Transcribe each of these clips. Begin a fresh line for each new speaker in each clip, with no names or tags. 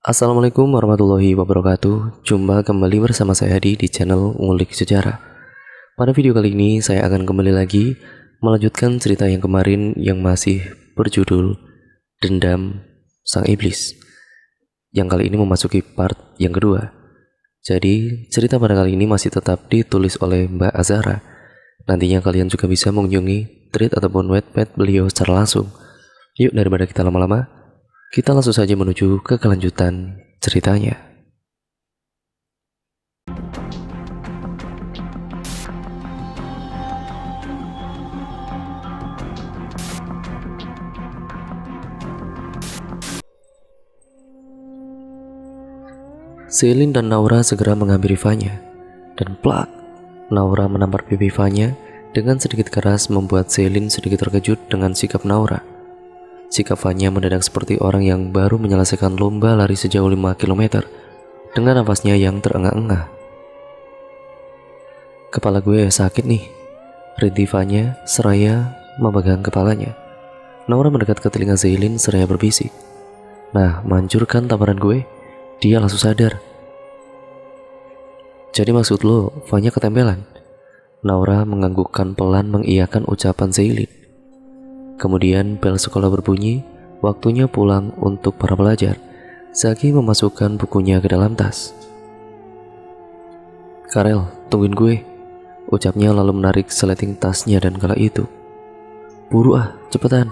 Assalamualaikum warahmatullahi wabarakatuh. Jumpa kembali bersama saya di channel Ngulik Sejarah. Pada video kali ini saya akan kembali lagi melanjutkan cerita yang kemarin yang masih berjudul Dendam Sang Iblis, yang kali ini memasuki part yang kedua. Jadi cerita pada kali ini masih tetap ditulis oleh Mbak Azara. Nantinya kalian juga bisa mengunjungi thread ataupun webpage beliau secara langsung. Yuk, daripada kita lama-lama, kita langsung saja menuju ke kelanjutan ceritanya. Selin dan Naura segera menghampiri Vanya, dan plak, Naura menampar pipi Vanya dengan sedikit keras, membuat Selin sedikit terkejut dengan sikap Naura. Sikap Vanya mendadak seperti orang yang baru menyelesaikan lomba lari sejauh 5 km dengan nafasnya yang terengah-engah. Kepala gue sakit nih, rintih Vanya seraya memegang kepalanya. Naura mendekat ke telinga Selin seraya berbisik, "Nah, manjurkan tamparan gue." Dia langsung sadar. "Jadi maksud lo, Vanya ketempelan?" Naura menganggukkan pelan mengiyakan ucapan Selin. Kemudian bel sekolah berbunyi, waktunya pulang untuk para pelajar. Zaki memasukkan bukunya ke dalam tas. "Karel, tungguin gue," ucapnya lalu menarik seleting tasnya, dan kala itu, "Buru ah, cepetan."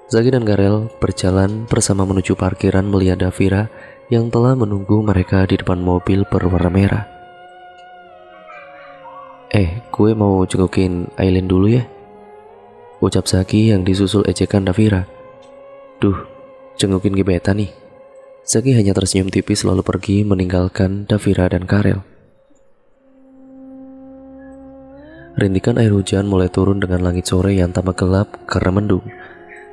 Zaki dan Karel berjalan bersama menuju parkiran melihat Davira yang telah menunggu mereka di depan mobil berwarna merah. Gue mau jengukin Aileen dulu ya," ucap Zaki yang disusul ejekan Davira. "Duh, jengukin gebetan nih." Zaki hanya tersenyum tipis lalu pergi meninggalkan Davira dan Karel. Rintikan air hujan mulai turun dengan langit sore yang tampak gelap karena mendung.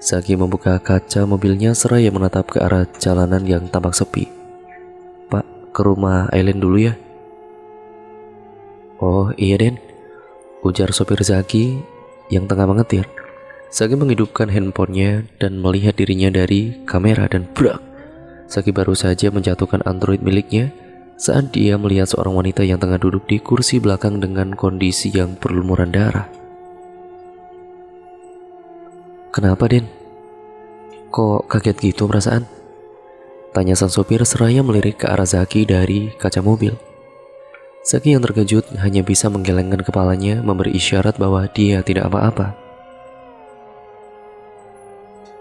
Zaki membuka kaca mobilnya seraya menatap ke arah jalanan yang tampak sepi. "Pak, ke rumah Aileen dulu ya." "Oh iya Den," ujar sopir Zaki yang tengah mengetir. Zaki menghidupkan handphonenya dan melihat dirinya dari kamera, dan brak, Zaki baru saja menjatuhkan Android miliknya saat dia melihat seorang wanita yang tengah duduk di kursi belakang dengan kondisi yang berlumuran darah. "Kenapa Den? Kok kaget gitu perasaan?" tanya sang sopir seraya melirik ke arah Zaki dari kaca mobil. Zaki yang terkejut hanya bisa menggelengkan kepalanya memberi isyarat bahwa dia tidak apa-apa.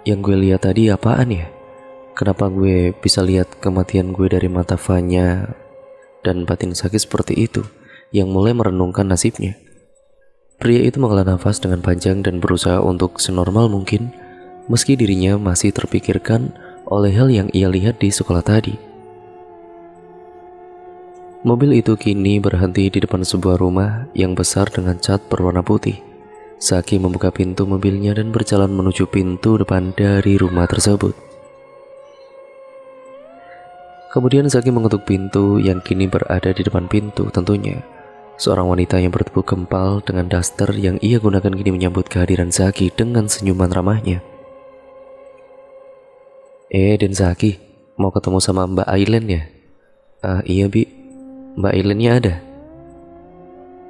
"Yang gue lihat tadi apaan ya? Kenapa gue bisa lihat kematian gue dari mata Vanya dan batin Zaki seperti itu?" yang mulai merenungkan nasibnya. Pria itu menghela nafas dengan panjang dan berusaha untuk senormal mungkin, meski dirinya masih terpikirkan oleh hal yang ia lihat di sekolah tadi. Mobil itu kini berhenti di depan sebuah rumah yang besar dengan cat berwarna putih. Zaki membuka pintu mobilnya dan berjalan menuju pintu depan dari rumah tersebut. Kemudian Zaki mengetuk pintu yang kini berada di depan pintu. Tentunya seorang wanita yang bertubuh gempal dengan daster yang ia gunakan kini menyambut kehadiran Zaki dengan senyuman ramahnya. Den Zaki, mau ketemu sama Mbak Aileen ya?" Iya Bi, Mbak Aileen-nya ada."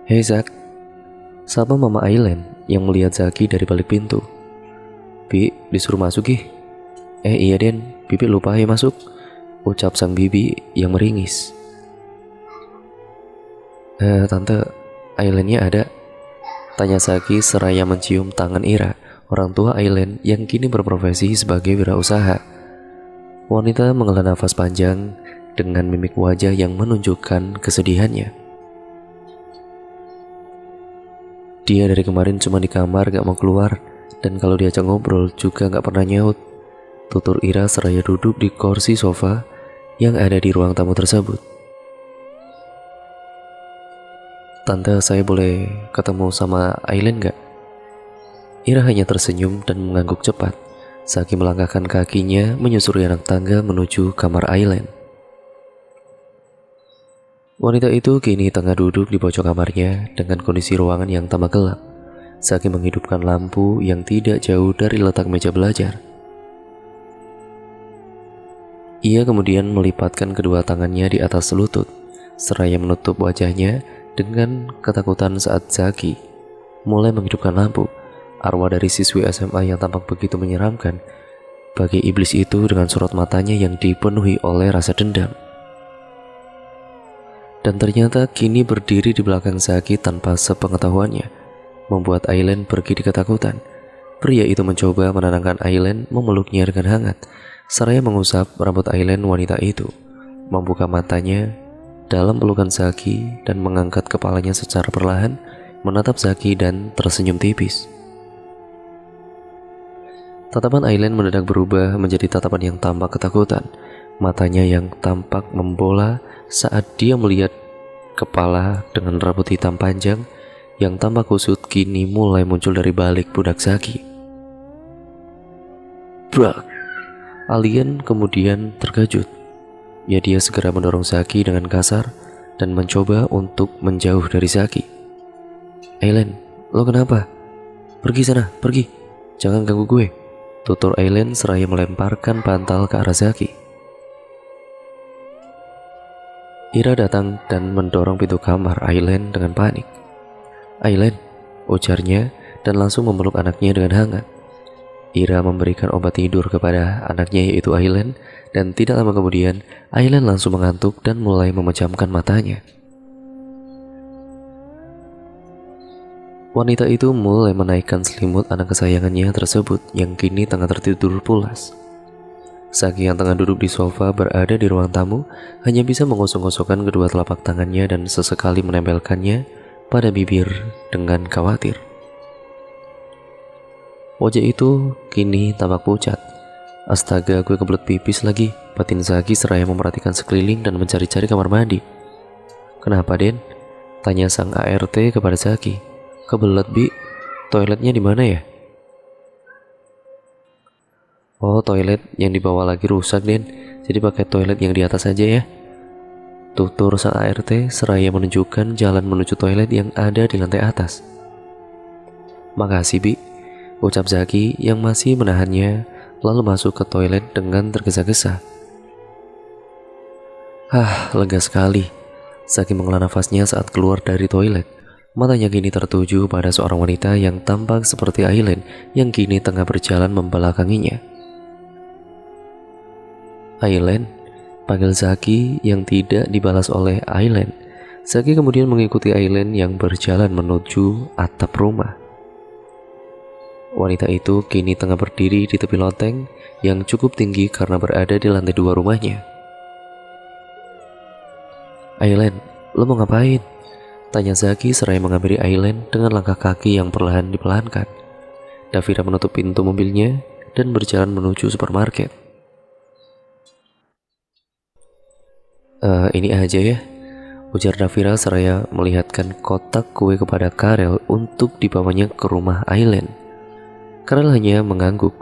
"Hei Zak," sapa Mama Aileen yang melihat Zaki dari balik pintu. "Bi, disuruh masuk ih." Iya Den, Bibi lupa ya masuk," ucap sang bibi yang meringis. Tante, Aileen-nya ada?" tanya Zaki seraya mencium tangan Ira, orang tua Aileen yang kini berprofesi sebagai wirausaha. Wanita menghela nafas panjang dengan mimik wajah yang menunjukkan kesedihannya. "Dia dari kemarin cuma di kamar, gak mau keluar, dan kalau diajak ngobrol juga gak pernah nyaut," tutur Ira seraya duduk di kursi sofa yang ada di ruang tamu tersebut. "Tante, saya boleh ketemu sama Aileen gak?" Ira hanya tersenyum dan mengangguk cepat. Zaki melangkahkan kakinya menyusuri anak tangga menuju kamar Aileen. Wanita itu kini tengah duduk di pojok kamarnya dengan kondisi ruangan yang tampak gelap. Zaki menghidupkan lampu yang tidak jauh dari letak meja belajar. Ia kemudian melipatkan kedua tangannya di atas lutut, seraya menutup wajahnya dengan ketakutan saat Zaki mulai menghidupkan lampu. Arwah dari siswi SMA yang tampak begitu menyeramkan bagi iblis itu dengan sorot matanya yang dipenuhi oleh rasa dendam. Dan ternyata kini berdiri di belakang Zaki tanpa sepengetahuannya, membuat Aileen pergi di ketakutan. Pria itu mencoba menenangkan Aileen, memeluknya dengan hangat, seraya mengusap rambut Aileen wanita itu, membuka matanya dalam pelukan Zaki dan mengangkat kepalanya secara perlahan, menatap Zaki dan tersenyum tipis. Tatapan Aileen mendadak berubah menjadi tatapan yang tampak ketakutan. Matanya yang tampak membola saat dia melihat kepala dengan rambut hitam panjang yang tampak kusut kini mulai muncul dari balik pundak Zaki. Brak! Alien kemudian terkejut. Dia segera mendorong Zaki dengan kasar dan mencoba untuk menjauh dari Zaki. Aileen, lo kenapa? Pergi sana, pergi. Jangan ganggu gue. Tutur Aileen seraya melemparkan bantal ke arah Zaki. Ira datang dan mendorong pintu kamar Aileen dengan panik. Aileen, ujarnya dan langsung memeluk anaknya dengan hangat. Ira memberikan obat tidur kepada anaknya yaitu Aileen, dan tidak lama kemudian Aileen langsung mengantuk dan mulai memejamkan matanya. Wanita itu mulai menaikkan selimut anak kesayangannya tersebut yang kini tengah tertidur pulas. Zaki yang tengah duduk di sofa berada di ruang tamu hanya bisa menggosok-gosokkan kedua telapak tangannya dan sesekali menempelkannya pada bibir dengan khawatir. Wajah itu kini tampak pucat. Astaga, gue kebelet pipis lagi, batin Zaki seraya memperhatikan sekeliling dan mencari-cari kamar mandi. Kenapa, Den? Tanya sang ART kepada Zaki. Kebelet, Bi. Toiletnya di mana ya? Oh, toilet yang di bawah lagi rusak, Den. Jadi pakai toilet yang di atas aja ya. Tutur sang ART seraya menunjukkan jalan menuju toilet yang ada di lantai atas. Makasih, Bi. Ucap Zaki yang masih menahannya, lalu masuk ke toilet dengan tergesa-gesa. Lega sekali. Zaki menghela nafasnya saat keluar dari toilet. Matanya kini tertuju pada seorang wanita yang tampak seperti Aileen yang kini tengah berjalan membelakanginya. Aileen, panggil Zaki yang tidak dibalas oleh Aileen. Zaki kemudian mengikuti Aileen yang berjalan menuju atap rumah. Wanita itu kini tengah berdiri di tepi loteng yang cukup tinggi karena berada di lantai 2 rumahnya. Aileen, lo mau ngapain? Tanya Zaki seraya menghampiri Aileen dengan langkah kaki yang perlahan dipelankan. Davira menutup pintu mobilnya dan berjalan menuju supermarket. Ini aja ya, ujar Davira seraya melihatkan kotak kue kepada Karel untuk dibawanya ke rumah Aileen. Karel hanya mengangguk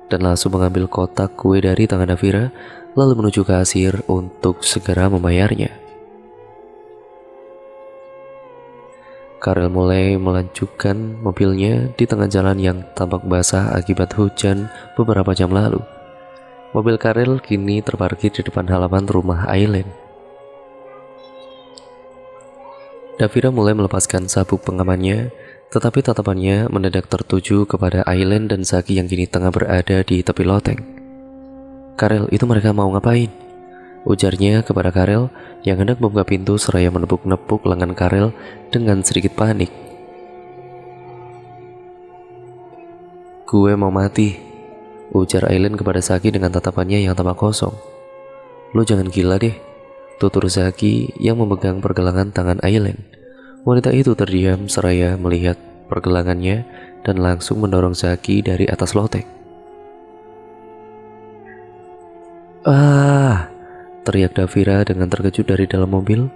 dan langsung mengambil kotak kue dari tangan Davira lalu menuju kasir untuk segera membayarnya. Karel mulai melanjutkan mobilnya di tengah jalan yang tampak basah akibat hujan beberapa jam lalu. Mobil Karel kini terparkir di depan halaman rumah Aileen. Davira mulai melepaskan sabuk pengamannya, tetapi tatapannya mendadak tertuju kepada Aileen dan Zaki yang kini tengah berada di tepi loteng. Karel, itu mereka mau ngapain? Ujarnya kepada Karel yang hendak membuka pintu seraya menepuk-nepuk lengan Karel dengan sedikit panik. Gue mau mati, ujar Aileen kepada Zaki dengan tatapannya yang tampak kosong. Lo jangan gila deh, tutur Zaki yang memegang pergelangan tangan Aileen. Wanita itu terdiam seraya melihat pergelangannya dan langsung mendorong Zaki dari atas loteng. Teriak Davira dengan terkejut dari dalam mobil.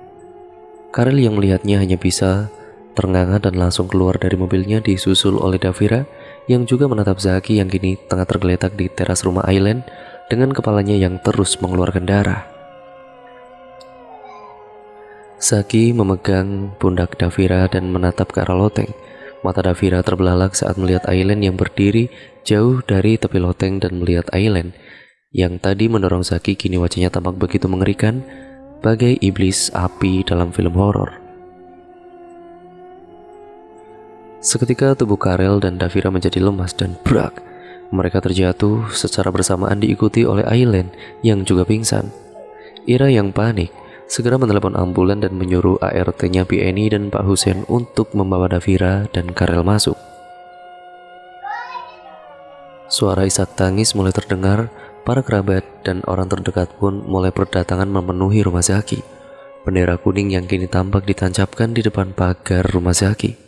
Karel yang melihatnya hanya bisa ternganga dan langsung keluar dari mobilnya disusul oleh Davira yang juga menatap Zaki yang kini tengah tergeletak di teras rumah Aileen dengan kepalanya yang terus mengeluarkan darah. Zaki memegang pundak Davira dan menatap ke arah loteng. Mata Davira terbelalak saat melihat Aileen yang berdiri jauh dari tepi loteng dan melihat Aileen Yang tadi mendorong Zaki kini wajahnya tampak begitu mengerikan, bagai iblis api dalam film horor. Seketika tubuh Karel dan Davira menjadi lemas dan brak. Mereka terjatuh secara bersamaan diikuti oleh Aileen yang juga pingsan. Ira yang panik segera menelepon ambulan dan menyuruh ART-nya BNI dan Pak Husen untuk membawa Davira dan Karel masuk. Suara isak tangis mulai terdengar, para kerabat dan orang terdekat pun mulai berdatangan memenuhi rumah Zaki. Bendera kuning yang kini tampak ditancapkan di depan pagar rumah Zaki.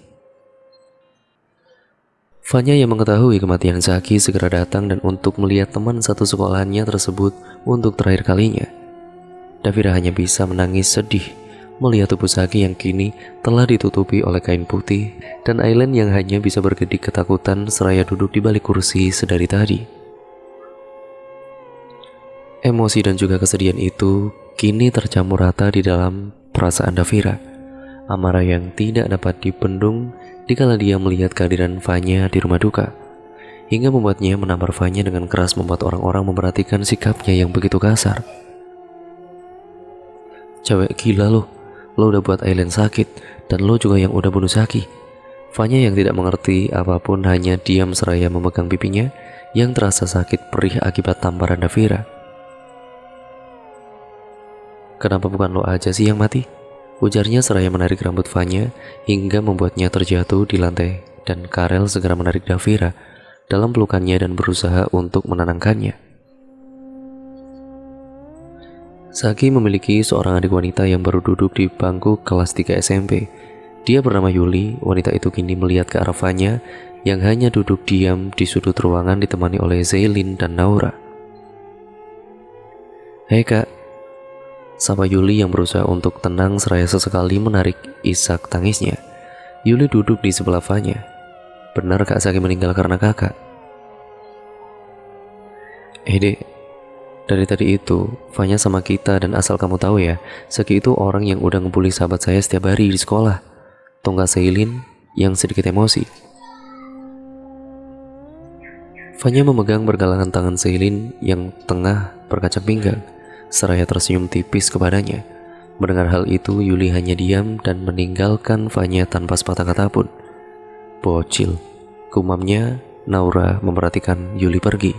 Fanya yang mengetahui kematian Zaki segera datang dan untuk melihat teman satu sekolahannya tersebut untuk terakhir kalinya. Davira hanya bisa menangis sedih melihat tubuh Zaki yang kini telah ditutupi oleh kain putih dan Aileen yang hanya bisa bergedik ketakutan seraya duduk di balik kursi sedari tadi. Emosi dan juga kesedihan itu kini tercampur rata di dalam perasaan Davira. Amarah yang tidak dapat dibendung dikala dia melihat kehadiran Fanya di rumah duka, hingga membuatnya menampar Fanya dengan keras, membuat orang-orang memperhatikan sikapnya yang begitu kasar. Cewek gila lo udah buat Aileen sakit, dan lo juga yang udah bunuh Zaki. Fanya yang tidak mengerti apapun hanya diam seraya memegang pipinya yang terasa sakit perih akibat tamparan Davira. Kenapa bukan lo aja sih yang mati? Ujarnya seraya menarik rambut Fanya hingga membuatnya terjatuh di lantai, dan Karel segera menarik Davira dalam pelukannya dan berusaha untuk menenangkannya. Zaki memiliki seorang adik wanita yang baru duduk di bangku kelas 3 SMP. Dia bernama Yuli. Wanita itu kini melihat ke arah Fanya yang hanya duduk diam di sudut ruangan ditemani oleh Zailin dan Naura. "Hei kak," sapa Yuli yang berusaha untuk tenang seraya sesekali menarik isak tangisnya. Yuli duduk di sebelah Fanya. "Benar Kak Zaki meninggal karena kakak?" Dek, dari tadi itu Fanya sama kita, dan asal kamu tahu ya, Zaki itu orang yang udah ngebully sahabat saya setiap hari di sekolah," tonggak Zailin yang sedikit emosi. Fanya memegang pergelangan tangan Zailin yang tengah berkaca pinggang, seraya tersenyum tipis kepadanya. Mendengar hal itu, Yuli hanya diam dan meninggalkan Fanya tanpa sepatah kata pun. "Bocil," gumamnya. Naura memperhatikan Yuli pergi.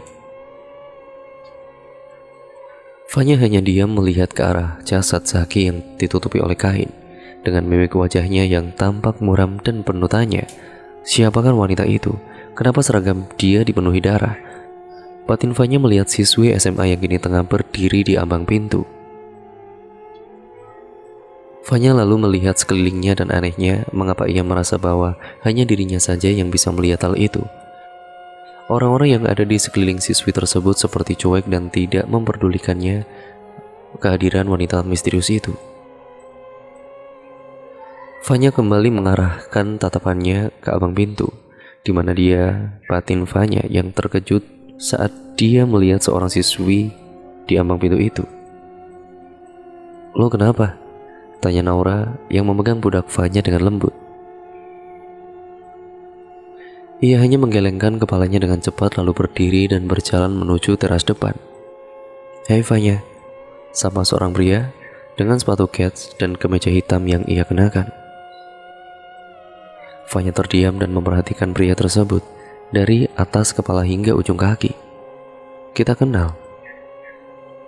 Fanya hanya diam melihat ke arah jasad Zaki yang ditutupi oleh kain. Dengan mimik wajahnya yang tampak muram dan penuh tanya, siapakah wanita itu? Kenapa seragam dia dipenuhi darah? Batin Fanya melihat siswi SMA yang kini tengah berdiri di ambang pintu. Fanya lalu melihat sekelilingnya dan anehnya mengapa ia merasa bahwa hanya dirinya saja yang bisa melihat hal itu. Orang-orang yang ada di sekeliling siswi tersebut seperti cuek dan tidak memperdulikannya kehadiran wanita misterius itu. Fanya kembali mengarahkan tatapannya ke abang pintu, di mana batin Fanya yang terkejut saat dia melihat seorang siswi di ambang pintu itu. "Lo kenapa?" tanya Naura yang memegang budak Fanya dengan lembut. Ia hanya menggelengkan kepalanya dengan cepat lalu berdiri dan berjalan menuju teras depan. "Hei Fanya," sapa seorang pria dengan sepatu kets dan kemeja hitam yang ia kenakan. Fanya terdiam dan memperhatikan pria tersebut dari atas kepala hingga ujung kaki. "Kita kenal."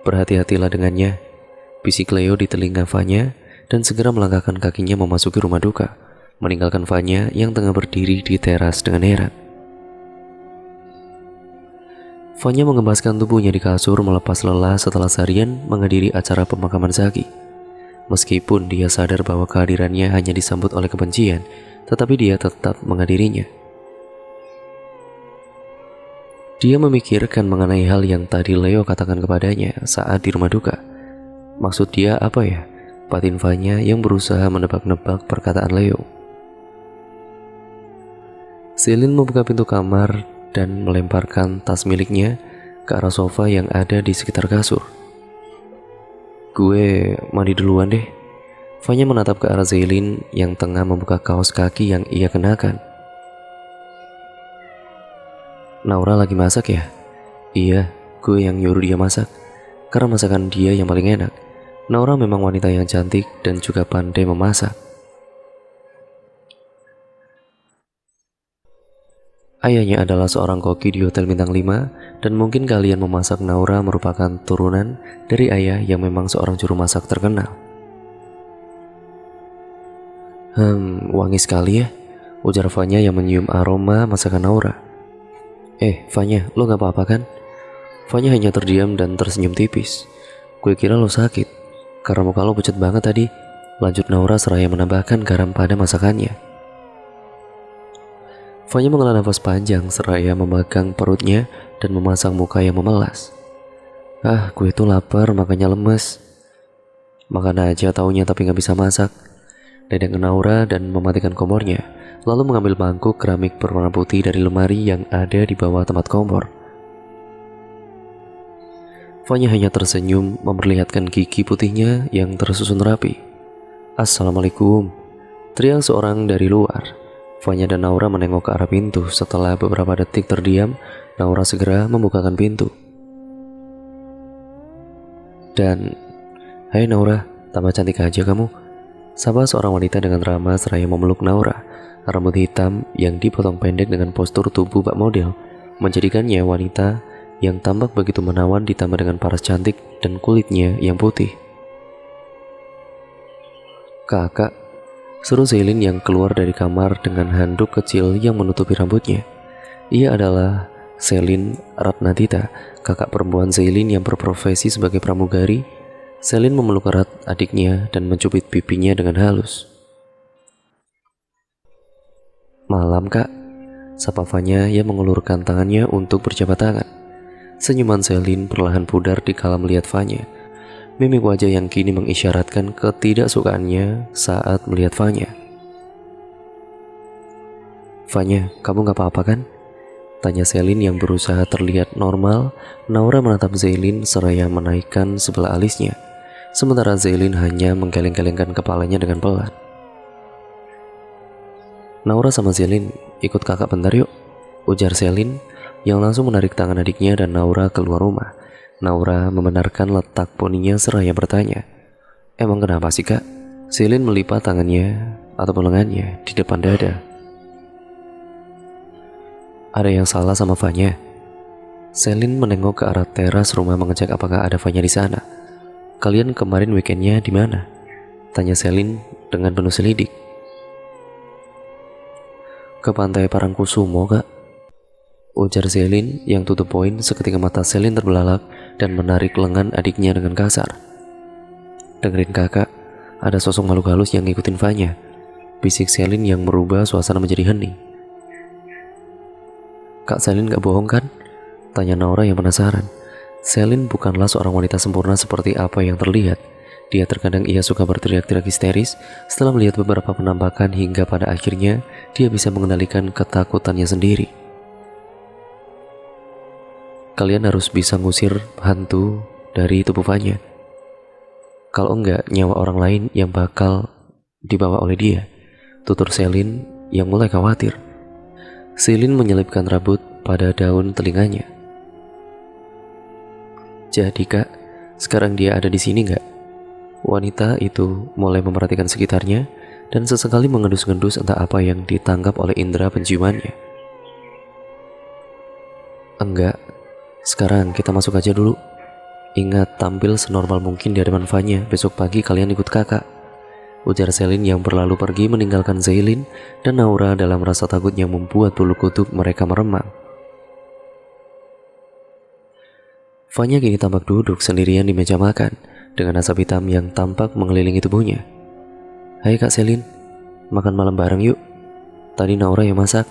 "Berhati-hatilah dengannya," bisik Leo di telinga Fanya dan segera melangkahkan kakinya memasuki rumah duka, meninggalkan Fanya yang tengah berdiri di teras dengan heran. Fanya mengembaskan tubuhnya di kasur melepas lelah setelah seharian menghadiri acara pemakaman Zaki. Meskipun dia sadar bahwa kehadirannya hanya disambut oleh kebencian, tetapi dia tetap menghadirinya. Dia memikirkan mengenai hal yang tadi Leo katakan kepadanya saat di rumah duka. Maksud dia apa ya? Batin Fanya yang berusaha menebak-nebak perkataan Leo. Zailin membuka pintu kamar dan melemparkan tas miliknya ke arah sofa yang ada di sekitar kasur. "Gue mandi duluan deh." Fanya menatap ke arah Zailin yang tengah membuka kaos kaki yang ia kenakan. "Naura lagi masak ya?" "Iya," gue yang nyuruh dia masak, karena masakan dia yang paling enak. Naura memang wanita yang cantik dan juga pandai memasak. Ayahnya adalah seorang koki di Hotel Bintang 5, dan mungkin kalian memasak Naura merupakan turunan dari ayah yang memang seorang juru masak terkenal. Wangi sekali ya, ujar Fanya yang menyium aroma masakan Naura. Fanya, lo gak apa-apa kan? Fanya hanya terdiam dan tersenyum tipis. Gue kira lo sakit, karena muka lo pucat banget tadi, lanjut Naura seraya menambahkan garam pada masakannya. Fanya menghela nafas panjang seraya memegang perutnya dan memasang muka yang memelas. Gue itu lapar makanya lemes. Makan aja taunya tapi gak bisa masak. Dedek Naura dan mematikan kompornya, lalu mengambil mangkuk keramik berwarna putih dari lemari yang ada di bawah tempat kompor. Fanya hanya tersenyum memperlihatkan gigi putihnya yang tersusun rapi. Assalamualaikum, teriak seorang dari luar. Fanya dan Naura menengok ke arah pintu. Setelah beberapa detik terdiam, Naura segera membukakan pintu. Dan, hai Naura, tambah cantik aja kamu, sapa seorang wanita dengan ramah seraya memeluk Naura. Rambut hitam yang dipotong pendek dengan postur tubuh bak model menjadikannya wanita yang tampak begitu menawan, ditambah dengan paras cantik dan kulitnya yang putih. Kakak, seru Zelin yang keluar dari kamar dengan handuk kecil yang menutupi rambutnya. Ia adalah Selin Ratnatita, kakak perempuan Zelin yang berprofesi sebagai pramugari. Selin memeluk erat adiknya dan mencubit pipinya dengan halus. Malam kak, sapa Fanya yang mengulurkan tangannya untuk berjabat tangan. Senyuman Selin perlahan pudar dikala melihat Fanya. Mimik wajah yang kini mengisyaratkan ketidaksukaannya saat melihat Fanya. Fanya, kamu gak apa-apa kan? Tanya Selin yang berusaha terlihat normal. Naura menatap Zelin seraya menaikkan sebelah alisnya, sementara Zelin hanya menggeleng-gelengkan kepalanya dengan pelan. Naura sama Zelin, ikut kakak bentar yuk, ujar Selin yang langsung menarik tangan adiknya dan Naura keluar rumah. Naura membenarkan letak poninya seraya bertanya, emang kenapa sih kak? Selin melipat tangannya atau lengannya di depan dada. Ada yang salah sama Fanya? Selin menengok ke arah teras rumah mengecek apakah ada Fanya di sana. Kalian kemarin weekendnya di mana? Tanya Selin dengan penuh selidik. Ke pantai Parangkusumo kak, ujar Zelin yang tutup poin. Seketika mata Selin terbelalak dan menarik lengan adiknya dengan kasar. Dengerin kakak, ada sosok makhluk halus yang ngikutin Fanya, bisik Selin yang merubah suasana menjadi hening. Kak Selin gak bohong kan? Tanya Naura yang penasaran. Selin bukanlah seorang wanita sempurna seperti apa yang terlihat. Dia terkadang ia suka berteriak-teriak histeris setelah melihat beberapa penampakan, hingga pada akhirnya dia bisa mengendalikan ketakutannya sendiri. Kalian harus bisa ngusir hantu dari tubuh Fanya. Kalau enggak, nyawa orang lain yang bakal dibawa oleh dia, tutur Selin yang mulai khawatir. Selin menyelipkan rambut pada daun telinganya. Jadi kak, sekarang dia ada di sini nggak? Wanita itu mulai memperhatikan sekitarnya dan sesekali mengendus-endus entah apa yang ditangkap oleh indera penciumannya. Enggak, sekarang kita masuk aja dulu. Ingat, tampil senormal mungkin di hadapan Fanya. Besok pagi kalian ikut kakak, ujar Selin yang berlalu pergi meninggalkan Zelin dan Naura dalam rasa takut yang membuat bulu kutub mereka meremang. Fanya kini tampak duduk sendirian di meja makan dengan asap hitam yang tampak mengelilingi tubuhnya. Hai kak Selin, makan malam bareng yuk. Tadi Naura yang masak,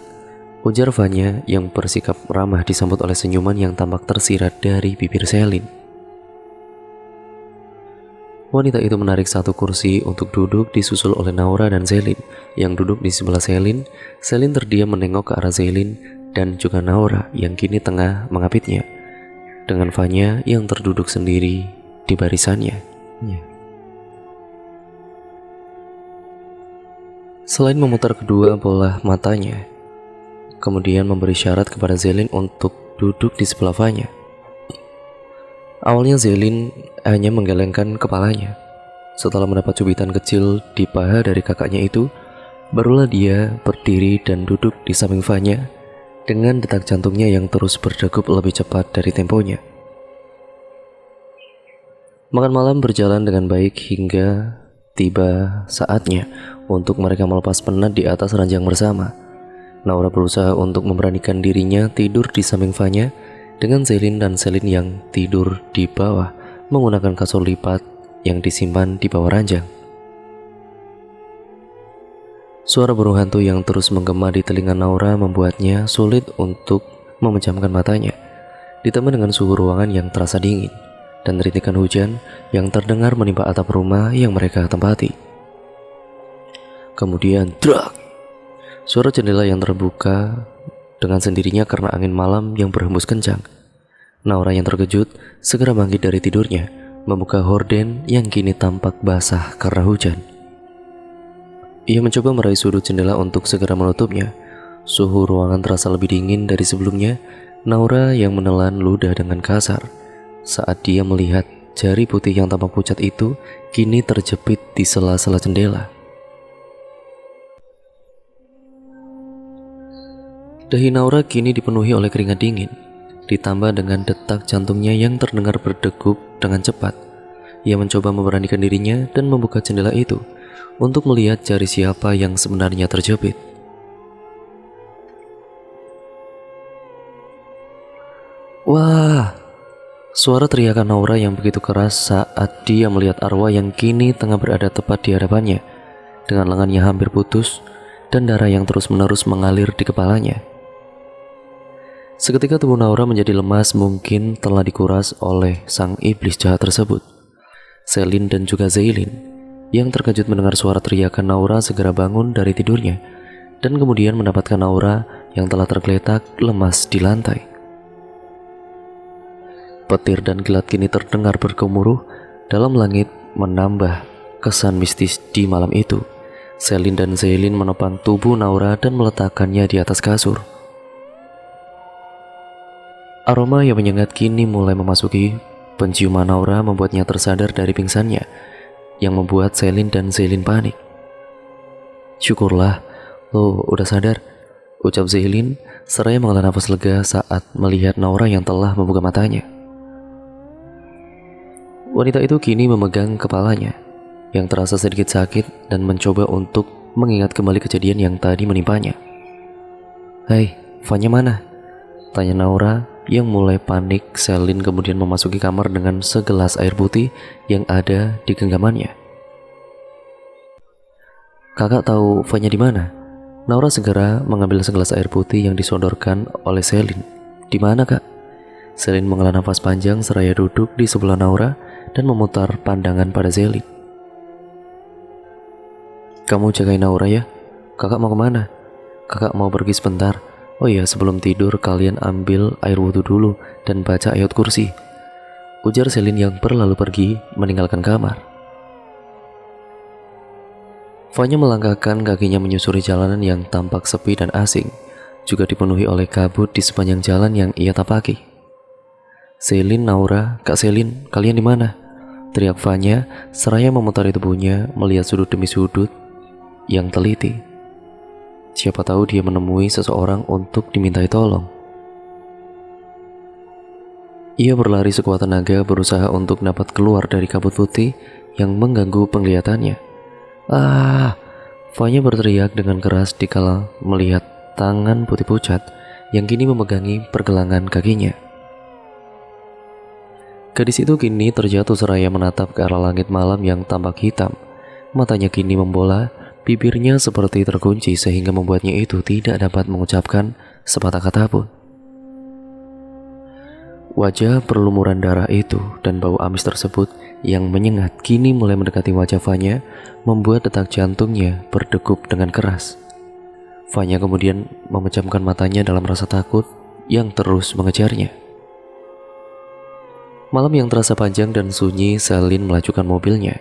ujar Fanya yang bersikap ramah disambut oleh senyuman yang tampak tersirat dari bibir Selin. Wanita itu menarik satu kursi untuk duduk disusul oleh Naura dan Zelin yang duduk di sebelah Selin. Selin terdiam menengok ke arah Zelin dan juga Naura yang kini tengah mengapitnya, dengan Fanya yang terduduk sendiri di barisannya. Selain memutar kedua bola matanya, kemudian memberi syarat kepada Zelin untuk duduk di sebelah Fanya. Awalnya Zelin hanya menggelengkan kepalanya. Setelah mendapat cubitan kecil di paha dari kakaknya itu, barulah dia berdiri dan duduk di samping Fanya dengan detak jantungnya yang terus berdegup lebih cepat dari temponya. Makan malam berjalan dengan baik hingga tiba saatnya untuk mereka melepas penat di atas ranjang bersama. Naura berusaha untuk memberanikan dirinya tidur di samping Fanya dengan Zelin dan Selin yang tidur di bawah menggunakan kasur lipat yang disimpan di bawah ranjang. Suara burung hantu yang terus menggema di telinga Naura membuatnya sulit untuk memejamkan matanya, ditambah dengan suhu ruangan yang terasa dingin dan rintikan hujan yang terdengar menimpa atap rumah yang mereka tempati. Kemudian, drak! Suara jendela yang terbuka dengan sendirinya karena angin malam yang berhembus kencang. Naura yang terkejut segera bangkit dari tidurnya, membuka horden yang kini tampak basah karena hujan. Ia mencoba meraih sudut jendela untuk segera menutupnya. Suhu ruangan terasa lebih dingin dari sebelumnya. Naura yang menelan ludah dengan kasar saat dia melihat jari putih yang tampak pucat itu kini terjepit di sela-sela jendela. Dahi Naura kini dipenuhi oleh keringat dingin, ditambah dengan detak jantungnya yang terdengar berdegup dengan cepat. Ia mencoba memberanikan dirinya dan membuka jendela itu untuk melihat jari siapa yang sebenarnya terjepit. Wah! Suara teriakan Naura yang begitu keras saat dia melihat arwah yang kini tengah berada tepat di hadapannya, dengan lengannya hampir putus dan darah yang terus-menerus mengalir di kepalanya. Seketika tubuh Naura menjadi lemas, mungkin telah dikuras oleh sang iblis jahat tersebut. Selin dan juga Zelin yang terkejut mendengar suara teriakan Naura segera bangun dari tidurnya dan kemudian mendapatkan Naura yang telah tergeletak lemas di lantai. Petir dan kilat kini terdengar bergemuruh dalam langit, menambah kesan mistis di malam itu. Selin dan Zelin menopang tubuh Naura dan meletakkannya di atas kasur. Aroma yang menyengat kini mulai memasuki penciuman Naura membuatnya tersadar dari pingsannya, yang membuat Selin dan Zelin panik. "Syukurlah, lo udah sadar," ucap Zelin seraya menghela nafas lega saat melihat Naura yang telah membuka matanya. Wanita itu kini memegang kepalanya, yang terasa sedikit sakit dan mencoba untuk mengingat kembali kejadian yang tadi menimpanya. "Hai, Fanya mana?" tanya Naura yang mulai panik. Selin kemudian memasuki kamar dengan segelas air putih yang ada di genggamannya. "Kakak tahu Fanya di mana?" Naura segera mengambil segelas air putih yang disodorkan oleh Selin. "Di mana, Kak?" Selin menghela nafas panjang seraya duduk di sebelah Naura dan memutar pandangan pada Zelin. "Kamu jagain Naura ya. Kakak mau kemana?" "Kakak mau pergi sebentar. Oh iya, sebelum tidur kalian ambil air wudhu dulu dan baca ayat kursi," ujar Selin yang berlalu pergi meninggalkan kamar. Fanya melangkahkan kakinya menyusuri jalanan yang tampak sepi dan asing, juga dipenuhi oleh kabut di sepanjang jalan yang ia tapaki. "Selin, Naura, Kak Selin, kalian di mana?" teriak Fanya seraya memutari tubuhnya melihat sudut demi sudut yang teliti. Siapa tahu dia menemui seseorang untuk dimintai tolong. Ia berlari sekuat tenaga berusaha untuk dapat keluar dari kabut putih yang mengganggu penglihatannya. "Ah!" Fanya berteriak dengan keras dikala melihat tangan putih pucat yang kini memegangi pergelangan kakinya. Gadis itu kini terjatuh seraya menatap ke arah langit malam yang tampak hitam. Matanya kini membola, bibirnya seperti terkunci sehingga membuatnya itu tidak dapat mengucapkan sepatah kata pun. Wajah berlumuran darah itu dan bau amis tersebut yang menyengat kini mulai mendekati wajah Fanya, membuat detak jantungnya berdegup dengan keras. Fanya kemudian memejamkan matanya dalam rasa takut yang terus mengejarnya. Malam yang terasa panjang dan sunyi, Selin melajukan mobilnya.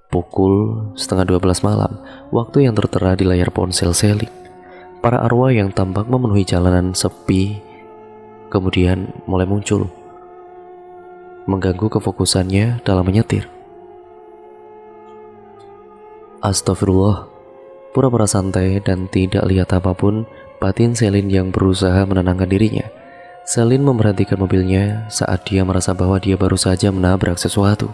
Pukul 11:30 malam, waktu yang tertera di layar ponsel Selin. Para arwah yang tampak memenuhi jalanan sepi kemudian mulai muncul. mengganggu kefokusannya dalam menyetir. Astagfirullah, pura-pura santai dan tidak lihat apapun, batin Selin yang berusaha menenangkan dirinya. Selin memberhentikan mobilnya saat dia merasa bahwa dia baru saja menabrak sesuatu.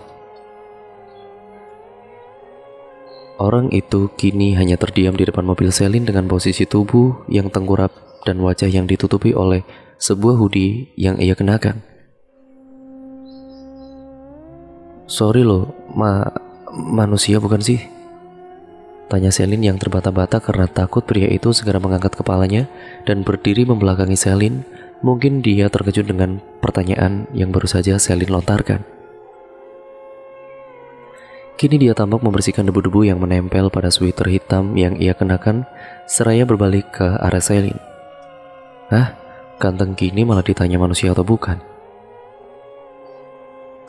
Orang itu kini hanya terdiam di depan mobil Selin dengan posisi tubuh yang tengkurap dan wajah yang ditutupi oleh sebuah hoodie yang ia kenakan. "Sorry loh, manusia bukan sih?" tanya Selin yang terbata-bata karena takut pria itu segera mengangkat kepalanya dan berdiri membelakangi Selin. Mungkin dia terkejut dengan pertanyaan yang baru saja Selin lontarkan. Kini dia tampak membersihkan debu-debu yang menempel pada sweater hitam yang ia kenakan, seraya berbalik ke arah Selin. "Hah? Ganteng gini malah ditanya manusia atau bukan?"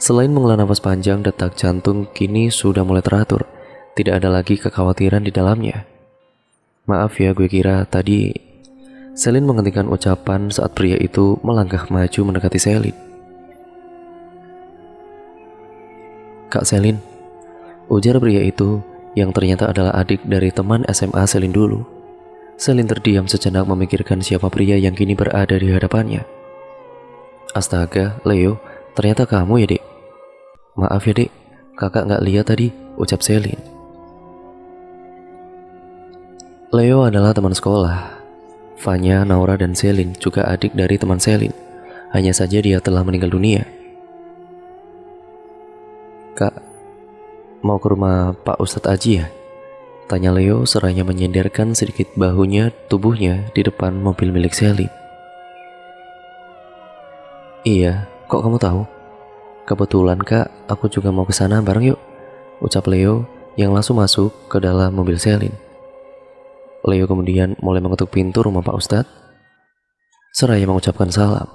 Selain menghela nafas panjang, detak jantung kini sudah mulai teratur. Tidak ada lagi kekhawatiran di dalamnya. "Maaf ya, gue kira tadi..." Selin menghentikan ucapan saat pria itu melangkah maju mendekati Selin. "Kak Selin," ujar pria itu yang ternyata adalah adik dari teman SMA Selin dulu. Selin terdiam sejenak memikirkan siapa pria yang kini berada di hadapannya. "Astaga, Leo, ternyata kamu ya, Dek." "Maaf ya, Dek, kakak nggak lihat tadi," ucap Selin. Leo adalah teman sekolah. Vanya, Naura, dan Selin juga adik dari teman Selin. Hanya saja dia telah meninggal dunia. "Kak, mau ke rumah Pak Ustadz Aji ya?" tanya Leo seraya menyenderkan sedikit tubuhnya di depan mobil milik Selin. "Iya, kok kamu tahu?" "Kebetulan kak, aku juga mau ke sana bareng yuk," ucap Leo yang langsung masuk ke dalam mobil Selin. Leo kemudian mulai mengetuk pintu rumah Pak Ustadz, seraya mengucapkan salam.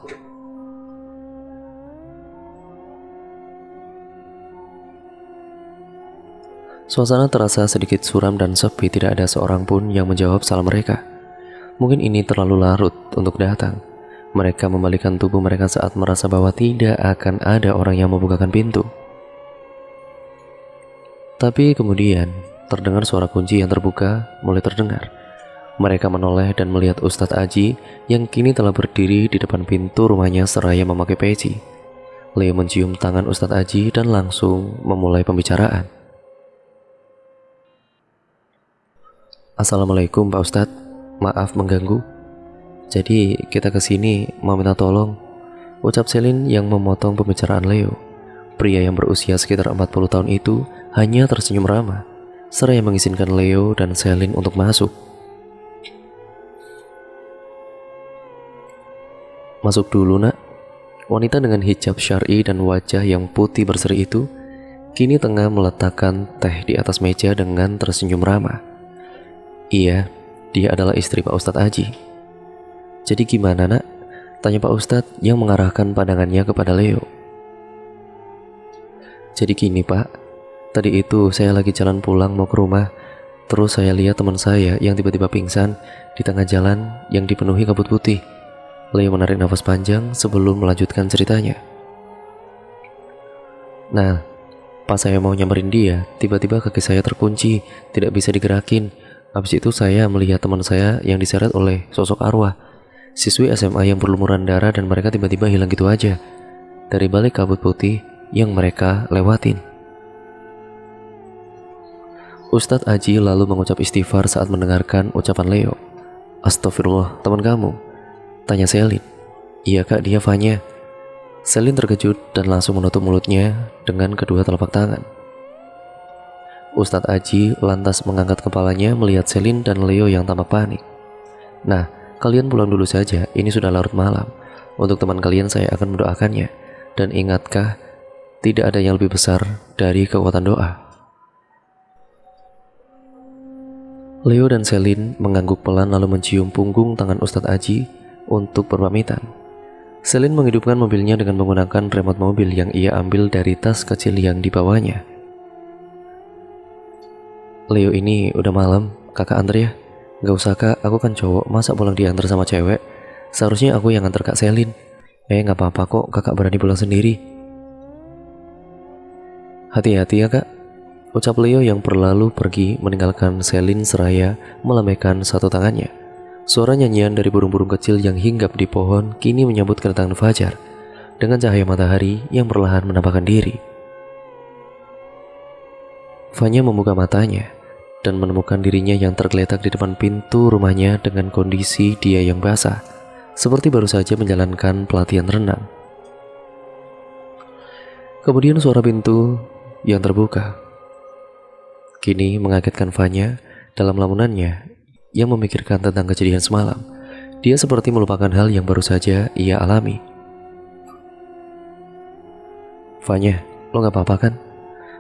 Suasana terasa sedikit suram dan sepi, tidak ada seorang pun yang menjawab salam mereka. Mungkin ini terlalu larut untuk datang. Mereka membalikkan tubuh mereka saat merasa bahwa tidak akan ada orang yang membukakan pintu. Tapi kemudian terdengar suara kunci yang terbuka mulai terdengar. Mereka menoleh dan melihat Ustadz Aji yang kini telah berdiri di depan pintu rumahnya seraya memakai peci. Leo mencium tangan Ustadz Aji dan langsung memulai pembicaraan. "Assalamualaikum Pak Ustadz, maaf mengganggu. Jadi kita kesini mau minta tolong," ucap Selin yang memotong pembicaraan Leo. Pria yang berusia sekitar 40 tahun itu hanya tersenyum ramah, seraya mengizinkan Leo dan Selin untuk masuk. "Masuk dulu nak." Wanita dengan hijab syar'i dan wajah yang putih berseri itu kini tengah meletakkan teh di atas meja dengan tersenyum ramah. "Iya, dia adalah istri Pak Ustadz Aji." "Jadi gimana nak?" tanya Pak Ustadz yang mengarahkan pandangannya kepada Leo. "Jadi gini Pak, tadi itu saya lagi jalan pulang mau ke rumah. Terus saya lihat teman saya yang tiba-tiba pingsan di tengah jalan yang dipenuhi kabut putih." Leo menarik nafas panjang sebelum melanjutkan ceritanya. "Nah, pas saya mau nyamperin dia, tiba-tiba kaki saya terkunci, tidak bisa digerakin. Habis itu saya melihat teman saya yang diseret oleh sosok arwah, siswi SMA yang berlumuran darah, dan mereka tiba-tiba hilang gitu aja dari balik kabut putih yang mereka lewatin." Ustadz Aji lalu mengucap istighfar saat mendengarkan ucapan Leo. "Astagfirullah, teman kamu?" tanya Selin. "Iya kak, dia Vanya." Selin terkejut dan langsung menutup mulutnya dengan kedua telapak tangan. Ustadz Aji lantas mengangkat kepalanya melihat Selin dan Leo yang tampak panik. "Nah, kalian pulang dulu saja, ini sudah larut malam. Untuk teman kalian saya akan mendoakannya. Dan ingatkah, tidak ada yang lebih besar dari kekuatan doa." Leo dan Selin mengangguk pelan lalu mencium punggung tangan Ustadz Aji untuk berpamitan. Selin menghidupkan mobilnya dengan menggunakan remote mobil yang ia ambil dari tas kecil yang dibawanya. "Leo, ini udah malam, kakak antar ya." "Gak usah kak, aku kan cowok, masa pulang diantar sama cewek? Seharusnya aku yang antar kak Selin." Gak apa-apa kok, kakak berani pulang sendiri." Hati-hati ya kak, ucap Leo yang berlalu pergi meninggalkan Selin seraya melambaikan satu tangannya. Suara nyanyian dari burung-burung kecil yang hinggap di pohon kini menyambut kedatangan fajar dengan cahaya matahari yang perlahan menampakkan diri. Fanya membuka matanya dan menemukan dirinya yang tergeletak di depan pintu rumahnya dengan kondisi dia yang basah, seperti baru saja menjalankan pelatihan renang. Kemudian suara pintu yang terbuka kini mengagetkan Fanya dalam lamunannya yang memikirkan tentang kejadian semalam. Dia seperti melupakan hal yang baru saja ia alami. Fanya, lo gak apa-apa kan?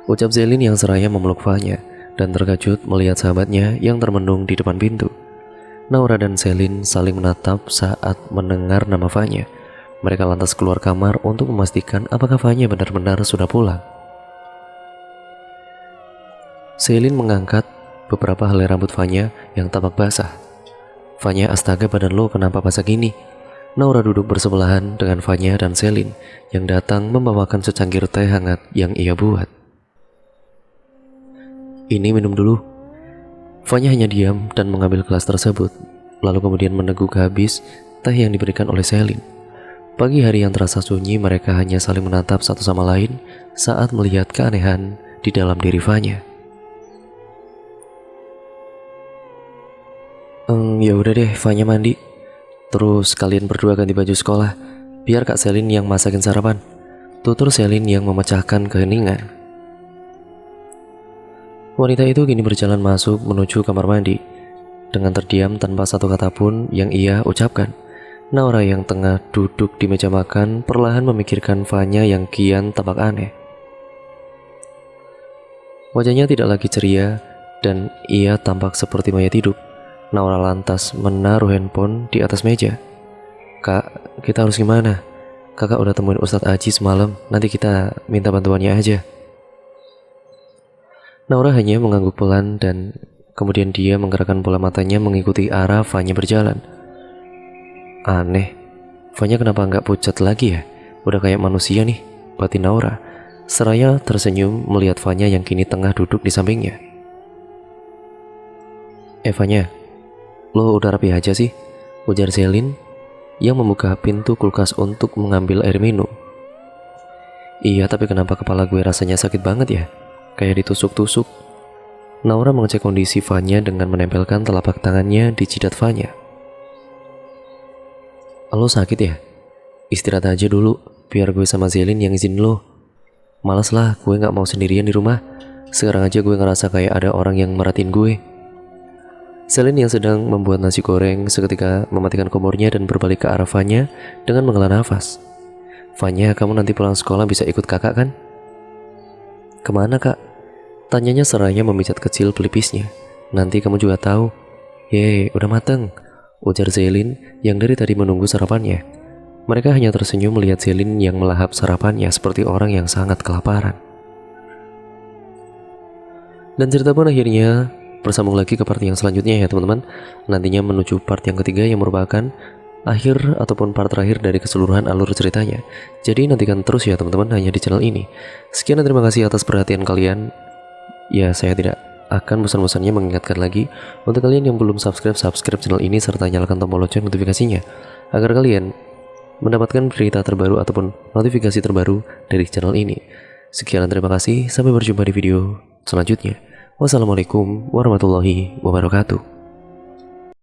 Ucap Zelin yang seraya memeluk Fanya dan terkejut melihat sahabatnya yang termenung di depan pintu. Naura dan Selin saling menatap saat mendengar nama Fanya. Mereka lantas keluar kamar untuk memastikan apakah Fanya benar-benar sudah pulang. Selin mengangkat beberapa helai rambut Fanya yang tampak basah. Fanya, astaga, badan lo kenapa basah gini? Naura duduk bersebelahan dengan Fanya dan Selin yang datang membawakan secangkir teh hangat yang ia buat. Ini minum dulu. Fanya hanya diam dan mengambil gelas tersebut, lalu kemudian meneguk habis teh yang diberikan oleh Selin. Pagi hari yang terasa sunyi, mereka hanya saling menatap satu sama lain saat melihat keanehan di dalam diri Fanya. Ya udah deh, Fanya mandi. Terus kalian berdua ganti baju sekolah, biar Kak Selin yang masakin sarapan. Tutur Selin yang memecahkan keheningan. Wanita itu kini berjalan masuk menuju kamar mandi dengan terdiam tanpa satu kata pun yang ia ucapkan. Naura yang tengah duduk di meja makan perlahan memikirkan Fanya yang kian tampak aneh. Wajahnya tidak lagi ceria dan ia tampak seperti mayat hidup. Naura lantas menaruh handphone di atas meja. Kak, kita harus gimana? Kakak udah temuin Ustadz Aji semalam, nanti kita minta bantuannya aja. Naura hanya mengangguk pelan dan kemudian dia menggerakkan bola matanya mengikuti arah Fanya berjalan. Aneh, Fanya kenapa nggak pucat lagi ya? Udah kayak manusia nih, batin Naura. Seraya tersenyum melihat Fanya yang kini tengah duduk di sampingnya. Fanya, lo udah rapi aja sih? Ujar Selin yang membuka pintu kulkas untuk mengambil air minum. Iya, tapi kenapa kepala gue rasanya sakit banget ya? Kayak ditusuk-tusuk. Naura mengecek kondisi Fanya dengan menempelkan telapak tangannya di jidat Fanya. Lo sakit ya? Istirahat aja dulu, biar gue sama Zelin yang izin lo. Malas lah, gue gak mau sendirian di rumah. Sekarang aja gue ngerasa kayak ada orang yang merhatiin gue. Selin yang sedang membuat nasi goreng seketika mematikan kompornya dan berbalik ke arah Fanya dengan menghela nafas. Fanya, kamu nanti pulang sekolah bisa ikut kakak kan? Kemana kak? Tanyanya seraya memijat kecil pelipisnya. Nanti kamu juga tahu. Yeay, udah mateng, ujar Zelin yang dari tadi menunggu sarapannya. Mereka hanya tersenyum melihat Zelin yang melahap sarapannya seperti orang yang sangat kelaparan. Dan cerita pun akhirnya bersambung lagi ke part yang selanjutnya ya teman-teman. Nantinya menuju part yang ketiga yang merupakan akhir ataupun part terakhir dari keseluruhan alur ceritanya. Jadi nantikan terus ya teman-teman hanya di channel ini. Sekian dan terima kasih atas perhatian kalian. Ya, saya tidak akan bosan-bosannya mengingatkan lagi untuk kalian yang belum subscribe channel ini serta nyalakan tombol lonceng notifikasinya agar kalian mendapatkan berita terbaru ataupun notifikasi terbaru dari channel ini. Sekian dan terima kasih, sampai berjumpa di video selanjutnya. Wassalamualaikum warahmatullahi wabarakatuh.